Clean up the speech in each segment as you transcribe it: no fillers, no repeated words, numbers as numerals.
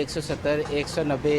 170, 190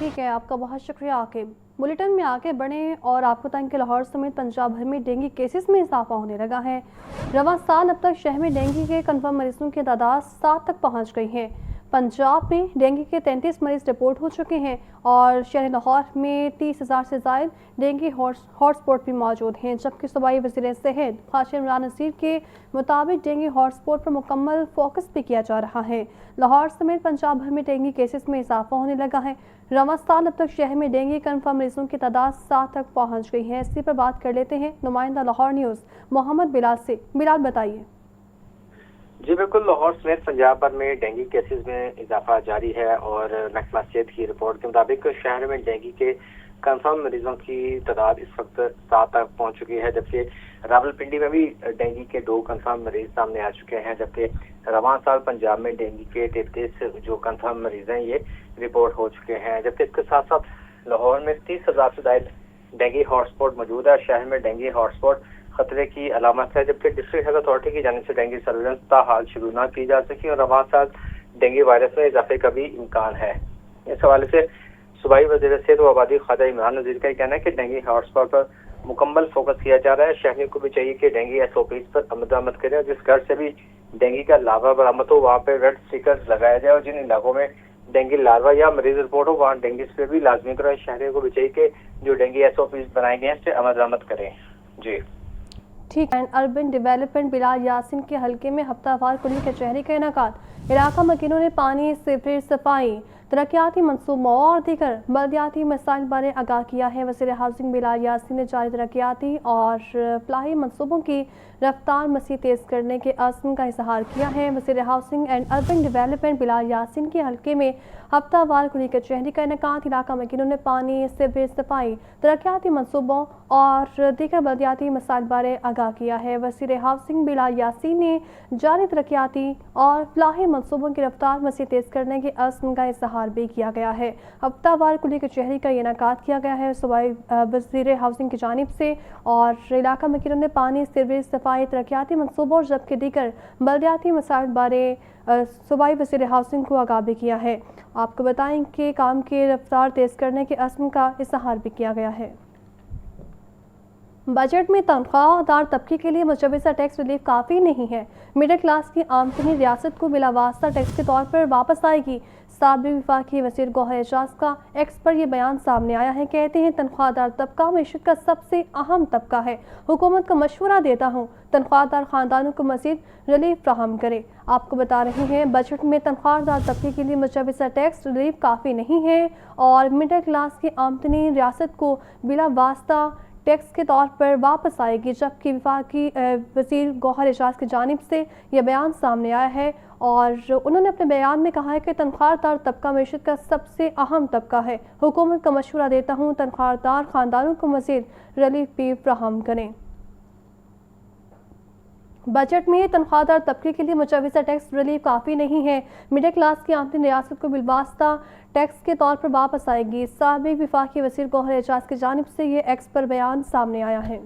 ٹھیک ہے، آپ کا بہت شکریہ عاقب۔ بلیٹن میں آگے بڑھیں اور آپ کو بتائیں کہ لاہور سمیت پنجاب بھر میں ڈینگی کیسز میں اضافہ ہونے لگا ہے۔ رواں سال اب تک شہر میں ڈینگی کے کنفرم مریضوں کی تعداد 7 تک پہنچ گئی ہے۔ پنجاب میں ڈینگی کے 33 مریض رپورٹ ہو چکے ہیں اور شہر لاہور میں 30,000 سے زائد ڈینگی ہاٹ سپاٹ بھی موجود ہیں، جبکہ صوبائی وزیر صحت خواجہ عمران نذیر کے مطابق ڈینگی ہاٹ سپاٹ پر مکمل فوکس بھی کیا جا رہا ہے۔ لاہور سمیت پنجاب بھر میں ڈینگی کیسز میں اضافہ ہونے لگا ہے۔ رواں سال اب تک شہر میں ڈینگی کنفرم مریضوں کی تعداد 7 تک پہنچ گئی ہے۔ اسی پر بات کر لیتے ہیں نمائندہ لاہور نیوز محمد بلال سے۔ بلال بتائیے۔ جی بالکل، لاہور سمیت پنجاب بھر میں ڈینگی کیسز میں اضافہ جاری ہے اور محکمہ صحت کی رپورٹ کے مطابق شہر میں ڈینگی کے کنفرم مریضوں کی تعداد اس وقت 7 تک پہنچ چکی ہے، جبکہ راولپنڈی میں بھی ڈینگی کے 2 کنفرم مریض سامنے آ چکے ہیں، جبکہ رواں سال پنجاب میں ڈینگی کے 33 جو کنفرم مریض ہیں یہ رپورٹ ہو چکے ہیں، جبکہ اس کے ساتھ ساتھ لاہور میں 30,000 سے زائد ڈینگی ہاٹ سپاٹ موجود ہے۔ شہر میں ڈینگی ہاٹ سپاٹ خطرے کی علامت ہے، جبکہ ڈسٹرکٹ ہیلتھ اتھارٹی کی جانب سے ڈینگی سرویلنس تاحال شروع نہ کی جا سکی اور رواں سال ڈینگی وائرس میں اضافے کا بھی امکان ہے۔ اس حوالے سے صوبائی وزیر صحت و آبادی خواجہ عمران نذیر کا یہ کہنا ہے کہ ڈینگی ہاٹ سپاٹ پر مکمل فوکس کیا جا رہا ہے۔ شہریوں کو بھی چاہیے کہ ڈینگی SOPs پر عمل درآمد کریں اور جس گھر سے بھی ڈینگی کا لاروا برآمد ہو وہاں پہ ریڈ اسٹیکر لگایا جائے اور جن علاقوں میں ڈینگی لاروا یا مریض رپورٹ ہو وہاں ڈینگی اسپرے بھی لازمی کریں۔ شہریوں کو بھی چاہیے کہ جو ڈینگی SOPs بنائے گئے ہیں اس سے عمل درآمد کریں۔ جی ٹھیک ہے۔ اربن ڈیولپمنٹ بلال یاسین کے حلقے میں ہفتہ وار کلی کچہری کا انعقاد۔ علاقہ مکینوں نے پانی، سیوریج، صفائی، ترقیاتی منصوبوں اور دیگر بلدیاتی مسائل بارے آگاہ کیا ہے۔ وزیر ہاؤسنگ بلال یاسین نے جاری ترقیاتی اور فلاحی منصوبوں کی رفتار مزید تیز کرنے کے عزم کا اظہار کیا ہے۔ وزیر ہاؤسنگ اینڈ اربن ڈیولپمنٹ بلال یاسین کے حلقے میں ہفتہ وار کلی کچہری کا انعقاد۔ علاقہ مکینوں نے پانی، سیوریج، صفائی، ترقیاتی منصوبوں اور دیگر بلدیاتی مسائل بارے آگاہ کیا ہے۔ وزیر ہاؤسنگ بلال یاسین نے جاری ترقیاتی اور فلاحی منصوبوں کی رفتار مزید تیز کرنے کے عزم کا اظہار بھی کیا گیا ہے۔ ہفتہ وار کلی کچہری کا یہ انعقاد کیا گیا ہے صوبائی وزیر ہاؤسنگ کی جانب سے اور علاقہ مکینوں نے پانی، سیوریج، صفائی، ترقیاتی منصوبوں اور جبکہ دیگر بلدیاتی مسائل بارے صوبائی وزیر ہاؤسنگ کو آگاہ بھی کیا ہے۔ آپ کو بتائیں کہ کام کی رفتار تیز کرنے کے عزم کا اظہار بھی کیا گیا ہے۔ بجٹ میں تنخواہ دار طبقے کے لیے مجوزہ ٹیکس ریلیف کافی نہیں ہے۔ مڈل کلاس کی آمدنی ریاست کو بلا واسطہ ٹیکس کے طور پر واپس آئے گی۔ سابق وفاقی وزیر گوہر اعجاز کا ایکس پر یہ بیان سامنے آیا ہے۔ کہتے ہیں تنخواہ دار طبقہ معیشت کا سب سے اہم طبقہ ہے۔ حکومت کو مشورہ دیتا ہوں تنخواہ دار خاندانوں کو مزید ریلیف فراہم کرے۔ آپ کو بتا رہے ہیں بجٹ میں تنخواہ دار طبقے کے لیے مجوزہ ٹیکس ریلیف کافی نہیں ہے اور مڈل کلاس کی آمدنی ریاست کو بلا واسطہ ٹیکس کے طور پر واپس آئے گی، جبکہ وفاقی وزیر گوہر اعجاز کی جانب سے یہ بیان سامنے آیا ہے اور انہوں نے اپنے بیان میں کہا ہے کہ تنخواہ دار طبقہ معیشت کا سب سے اہم طبقہ ہے۔ حکومت کا مشورہ دیتا ہوں تنخواہ دار خاندانوں کو مزید ریلیف بھی فراہم کریں۔ بجٹ میں تنخواہ دار طبقے کے لیے مجوزہ ٹیکس ریلیف کافی نہیں ہے۔ مڈل کلاس کی آمدنی ریاست کو بالواسطہ ٹیکس کے طور پر واپس آئے گی۔ سابق وفاقی وزیر گوہر اعجاز کی جانب سے یہ ایکس پر بیان سامنے آیا ہے۔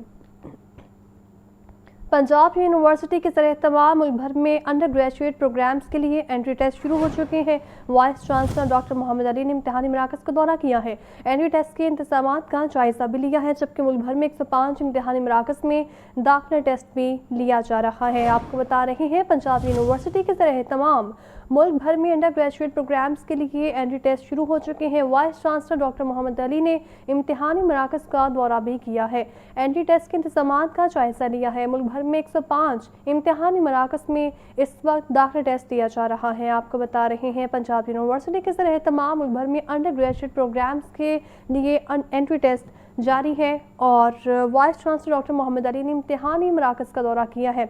پنجاب یونیورسٹی کے زیر اہتمام ملک بھر میں انڈر گریجویٹ پروگرامز کے لیے انٹری ٹیسٹ شروع ہو چکے ہیں۔ Voice chancellor doctor Muhammad Ali نے امتحانی مراکز کا دورہ کیا ہے، انٹری ٹیسٹ کے انتظامات کا جائزہ بھی لیا ہے، جبکہ ملک بھر میں 105 امتحانی مراکز میں داخلہ ٹیسٹ بھی لیا جا رہا ہے۔ آپ کو بتا رہے ہیں پنجاب یونیورسٹی کے زیر اہتمام ملک بھر میں انڈر گریجویٹ پروگرامز کے لیے انٹری ٹیسٹ شروع ہو چکے ہیں۔ Voice chancellor doctor Muhammad Ali نے امتحانی مراکز کا دورہ بھی کیا ہے، انٹری ٹیسٹ کے انتظامات کا جائزہ لیا ہے۔ ملک بھر میں 105 امتحانی مراکز میں اس وقت داخلہ ٹیسٹ دیا جا رہا ہے۔ آپ کو بتا رہے ہیں پنجاب یونیورسٹی کے زیر اہتمام ملک بھر میں انڈر گریجویٹ پروگرامز کے لیے انٹری ٹیسٹ جاری ہے اور vice chancellor doctor Muhammad Ali نے امتحانی مراکز کا دورہ کیا ہے،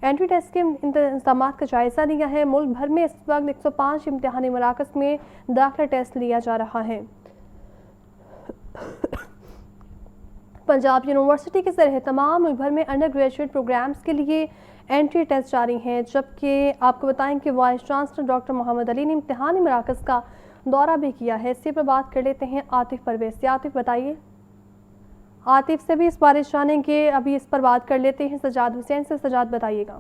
انٹری ٹیسٹ کے انتظامات کا جائزہ لیا ہے۔ ملک بھر میں اس وقت 105 امتحانی مراکز میں داخلہ ٹیسٹ لیا جا رہا ہے۔ پنجاب یونیورسٹی کے زیر اہتمام ملک بھر میں انڈر گریجویٹ پروگرامز کے لیے انٹری ٹیسٹ جاری ہیں، جبکہ آپ کو بتائیں کہ voice chancellor doctor Muhammad Ali نے امتحانی مراکز کا دورہ بھی کیا ہے۔ اسی پر بات کر لیتے ہیں عاطف پرویز سے۔ عاطف بتائیے، عاطف سے بھی اس بارے جانیں گے، ابھی اس پر بات کر لیتے ہیں سجاد حسین سے۔ سجاد بتائیے گا۔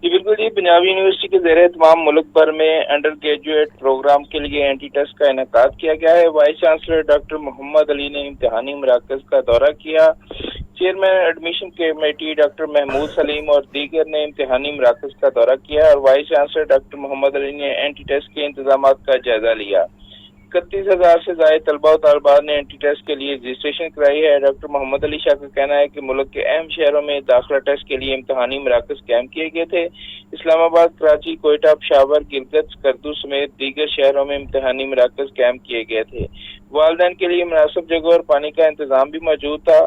جی بالکل جی، پنجاب یونیورسٹی کے زیر اہتمام ملک بھر میں انڈر گریجویٹ پروگرام کے لیے اینٹی ٹیسٹ کا انعقاد کیا گیا ہے۔ Vice chancellor doctor Muhammad Ali نے امتحانی مراکز کا دورہ کیا۔ Chairman admission committee doctor Mahmood Saleem اور دیگر نے امتحانی مراکز کا دورہ کیا اور vice chancellor doctor Muhammad Ali نے اینٹی ٹیسٹ کے انتظامات کا جائزہ لیا۔ 31,000 سے زائد طلباء و طالبات نے اینٹی ٹیسٹ کے لیے رجسٹریشن کرائی ہے۔ ڈاکٹر محمد علی شاہ کا کہنا ہے کہ ملک کے اہم شہروں میں داخلہ ٹیسٹ کے لیے امتحانی مراکز قائم کیے گئے تھے۔ اسلام آباد، کراچی، کوئٹہ، پشاور، گلگت، سکردو سمیت دیگر شہروں میں امتحانی مراکز قائم کیے گئے تھے۔ والدین کے لیے مناسب جگہ اور پانی کا انتظام بھی موجود تھا۔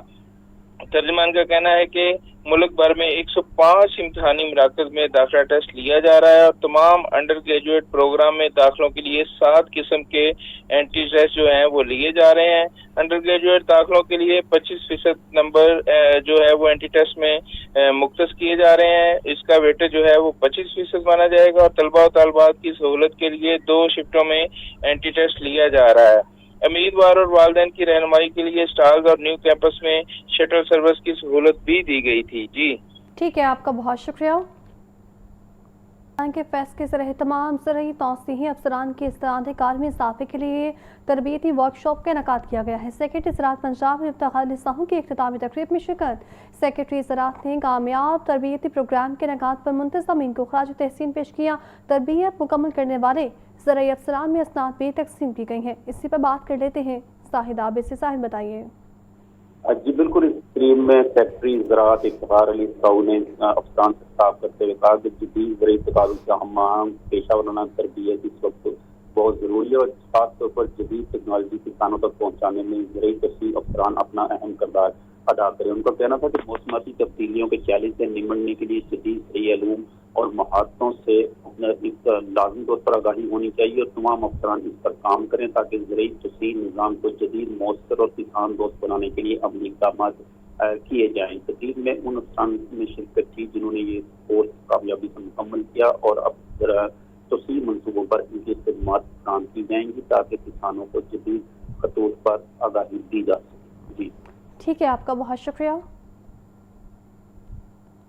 ترجمان کا کہنا ہے کہ ملک بھر میں 105 امتحانی مراکز میں داخلہ ٹیسٹ لیا جا رہا ہے اور تمام انڈر گریجویٹ پروگرام میں داخلوں کے لیے 7 قسم کے اینٹی ٹیسٹ جو ہیں وہ لیے جا رہے ہیں۔ انڈر گریجویٹ داخلوں کے لیے 25% نمبر جو ہے وہ اینٹی ٹیسٹ میں مختص کیے جا رہے ہیں۔ اس کا ویٹر جو ہے وہ 25% مانا جائے گا اور طلباء و طالبات کی سہولت کے لیے 2 شفٹوں میں اینٹی ٹیسٹ لیا جا رہا ہے۔ امیدوار اور والدین کی رہنمائی کے لیے اسٹالز اور نیو کیمپس میں شٹل سروس کی سہولت بھی دی گئی تھی۔ جی ٹھیک ہے، آپ کا بہت شکریہ۔ کے فیصلے سے اہتمام زرعی توسیعی افسران کی استعداد کار میں اضافے کے لیے تربیتی ورکشاپ کا انعقاد کیا گیا ہے۔ سیکرٹری زراعت پنجاب نے افتخار علی ساہو کی اختتامی تقریب میں شرکت۔ سیکرٹری زراعت نے کامیاب تربیتی پروگرام کے انعقاد پر منتظمین کو خراج تحسین پیش کیا۔ تربیت مکمل کرنے والے زرعی افسران میں اسناد بھی تقسیم کی گئی ہیں۔ اسی پر بات کر لیتے ہیں شاہد عابد سے۔ شاہد بتائیے۔ جی بالکل، اس تقریب میں سیکرٹری زراعت افتخار علی ساہو نے افسران سے خطاب کرتے ہوئے کہا کہ جدید زرعی تقاضوں سے ہم پیشہ ورانہ تربیت اس وقت بہت ضروری ہے اور خاص طور پر جدید ٹیکنالوجی کسانوں تک پہنچانے میں زرعی تشریح افسران اپنا اہم کردار ادا کریں۔ ان کا کہنا تھا کہ موسمیاتی تبدیلیوں کے چیلنج سے نمٹنے کے لیے جدید زرعی علوم اور مہارتوں سے ایک لازمی طور پر آگاہی ہونی چاہیے اور تمام افسران اس پر کام کریں تاکہ زرعی تشریح نظام کو جدید، مؤثر اور کسان دوست بنانے کے لیے عملی اقدامات کیے جائیں۔ تقریب میں ان افسران نے شرکت کی جنہوں نے یہ کورس کامیابی سے مکمل کیا اور اب توسیع منصوبوں پر ان کی خدمات فراہم کی جائیں گی تاکہ کسانوں کو جدید خطوط پر آگاہی دی جا سکے۔ جی ٹھیک ہے، آپ کا بہت شکریہ۔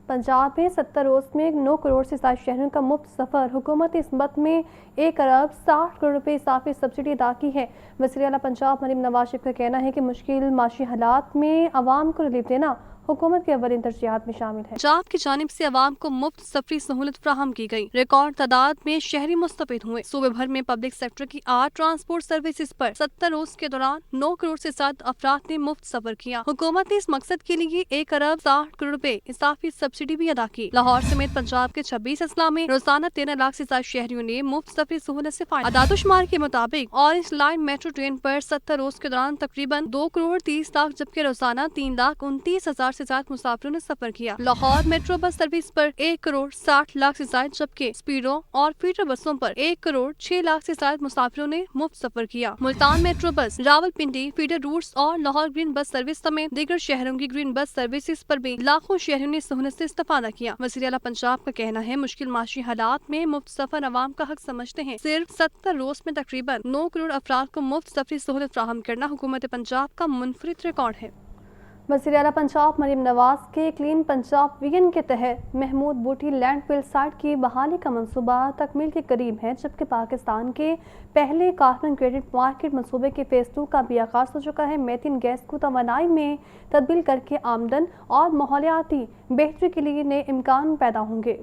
پنجاب میں 70 روز میں 9 کروڑ سے زائد شہریوں کا مفت سفر۔ حکومت اس مد میں 1 ارب 60 کروڑ روپے اضافی سبسڈی ادا کی ہے۔ وزیر اعلیٰ پنجاب مریم نواز شریف کا کہنا ہے کہ مشکل معاشی حالات میں عوام کو ریلیف دینا حکومت کے اولین ترجیحات میں شامل ہے۔ پنجاب کی جانب سے عوام کو مفت سفری سہولت فراہم کی گئی۔ ریکارڈ تعداد میں شہری مستفید ہوئے۔ صوبے بھر میں پبلک سیکٹر کی 8 ٹرانسپورٹ سروسز پر 70 روز کے دوران 9 کروڑ سے زیادہ افراد نے مفت سفر کیا۔ حکومت نے اس مقصد کے لیے 1 ارب 60 کروڑ روپے اضافی سبسڈی بھی ادا کی۔ لاہور سمیت پنجاب کے 26 اضلاع میں روزانہ 13 لاکھ سے زیادہ شہریوں نے مفت سفری سہولت سے فائدہ۔ اعداد و شمار کے مطابق اورنج لائن میٹرو ٹرین پر 70 روز کے دوران تقریباً 2 کروڑ 30 لاکھ جبکہ روزانہ 3 لاکھ 29 ہزار سے زیادہ مسافروں نے سفر کیا۔ لاہور میٹرو بس سروس پر 1 کروڑ 60 لاکھ سے زائد جبکہ اسپیڈو اور فیڈر بسوں پر 1 کروڑ 6 لاکھ سے زائد مسافروں نے مفت سفر کیا۔ Multan metro bus, Rawalpindi feeder roots اور لاہور گرین بس سروس سمیت دیگر شہروں کی گرین بس سروسز پر بھی لاکھوں شہریوں نے سہولت سے استفادہ کیا۔ وزیر اعلیٰ پنجاب کا کہنا ہے مشکل معاشی حالات میں مفت سفر عوام کا حق سمجھتے ہیں۔ صرف 70 روز میں تقریباً 9 کروڑ افراد کو مفت سفری سہولت فراہم کرنا حکومت پنجاب کا منفرد ریکارڈ ہے۔ وزیر اعلیٰ پنجاب مریم نواز کے کلین پنجاب ویژن کے تحت محمود بوٹی لینڈ فل سائٹ کی بحالی کا منصوبہ تکمیل کے قریب ہے جبکہ پاکستان کے پہلے کاربن کریڈٹ مارکیٹ منصوبے کے فیز 2 کا بھی آغاز ہو چکا ہے۔ میتھین گیس کو توانائی میں تبدیل کر کے آمدن اور ماحولیاتی بہتری کے لیے نئے امکان پیدا ہوں گے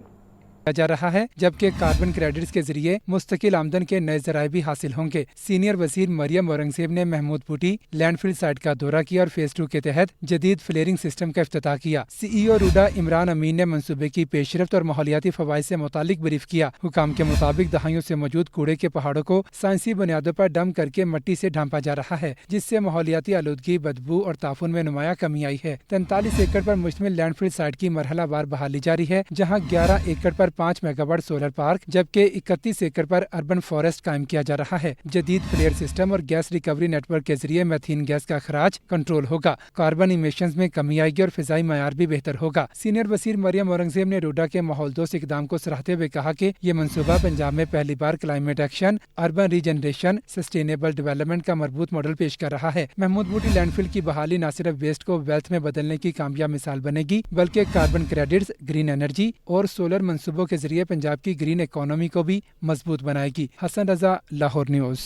جا رہا ہے جبکہ کاربن کریڈٹس کے ذریعے مستقل آمدن کے نئے ذرائع بھی حاصل ہوں گے۔ سینئر وزیر مریم اورنگزیب نے محمود پوٹی لینڈ فل سائٹ کا دورہ کیا اور فیز 2 کے تحت جدید فلیرنگ سسٹم کا افتتاح کیا۔ سی ای او روڈا عمران امین نے منصوبے کی پیش رفت اور ماحولیاتی فوائد سے متعلق بریف کیا۔ حکام کے مطابق دہائیوں سے موجود کوڑے کے پہاڑوں کو سائنسی بنیادوں پر ڈمپ کر کے مٹی سے ڈھانپا جا رہا ہے جس سے ماحولیاتی آلودگی، بدبو اور تعفن میں نمایاں کمی آئی ہے۔ 43 ایکڑ پر مشتمل لینڈ فل سائٹ کی مرحلہ وار بحالی جاری ہے جہاں 11 ایکڑ پر 5 میگا واٹ سولر پارک جبکہ 31 ایکڑ پر اربن فارسٹ قائم کیا جا رہا ہے۔ جدید فلیئر سسٹم اور گیس ریکوری نیٹ ورک کے ذریعے میتھین گیس کا اخراج کنٹرول ہوگا، کاربن ایمیشنز میں کمی آئے گی اور فضائی معیار بھی بہتر ہوگا۔ سینئر وزیر مریم اورنگزیب نے روڈا کے ماحول دوست اقدام کو سراہتے ہوئے کہا کہ یہ منصوبہ پنجاب میں پہلی بار climate action, urban regeneration, sustainable development کا مربوط ماڈل پیش کر رہا ہے۔ محمود بوٹی لینڈ فل کی بحالی نہ صرف ویسٹ کو ویلتھ میں بدلنے کی کامیاب مثال بنے گی بلکہ کاربن کریڈٹس، گرین انرجی اور سولر منصوبوں منصوبوں کے ذریعے پنجاب کی گرین اکانومی کو بھی مضبوط بنائے گی۔ حسن رضا، لاہور نیوز۔